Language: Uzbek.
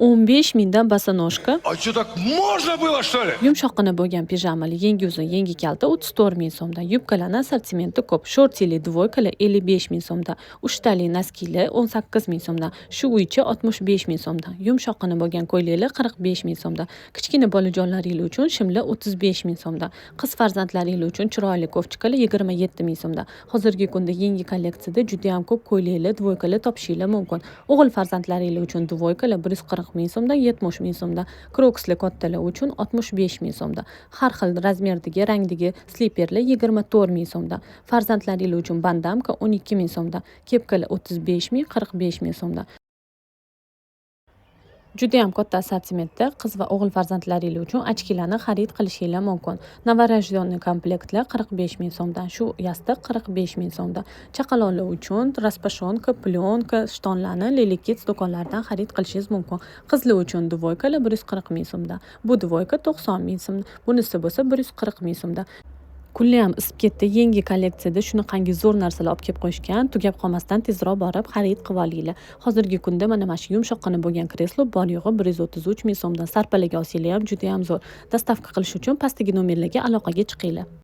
15 mingdan bosanoshka. А что, так можно было, что ли? Yumshoqqina bo'lgan pijamali, yengi uzun, yengi kalta 34 ming so'mdan. Yubkalarning assortimenti ko'p. Shortili dvoykalar 55 ming so'mdan. Uchtali noskilar 18 ming so'mdan. Shu bo'yicha 65 ming so'mdan. Yumshoqqina bo'lgan ko'ylaklar 45 ming so'mdan. Kichkina bolajonlaringiz uchun shimlar 35 ming so'mdan. Qiz farzandlaringiz uchun chiroyli kofchikalar 27 ming so'mdan. Hozirgi kunda yangi kolleksiyada juda ham ko'p ko'ylaklar, dvoykalar topishingiz mumkin. O'g'il farzandlaringiz uchun dvoykalar 140 ming so'mdan, 70 ming so'mdan. Crocslar kattalar uchun 65 ming so'mdan. Har xil razmerdagi, rangdagi sliperlar 24 ming so'mdan. Farzandlaringiz uchun bandamka 12 ming so'mdan. Kepkalar 35 ming, 45 ming so'mdan. Juda ham katta assortimentda qiz va o'g'il farzandlaringiz uchun ochkilarni xarid qilishingiz mumkin. Novorожденный komplektlar 45 ming so'mdan, shu yostiq 45 ming so'mdan. Chaqaloqlar uchun raspashonka, plyonka, shtonlarni Lily Kids do'konlaridan xarid qilishingiz mumkin. Qizlar uchun dvoykalar 140 ming so'mdan. Bu dvoyka 90 ming so'mdan, bunisi bo'lsa 140 ming so'mdan. Kunlar ham isib ketdi. Yangi kolleksiyada shunaqangi zo'r narsalar olib kelib qo'yishgan. Tugab qolmasdan tezroq borib xarid qilib olinglar. Hozirgi kunda mana shu yumshoqqina bo'lgan kreslo bor yo'g'i 133 ming so'mdan. Sarpalaga olsanglar ham juda ham zo'r. Dostavka qilish uchun pastdagi nomerlarga aloqaga chiqinglar.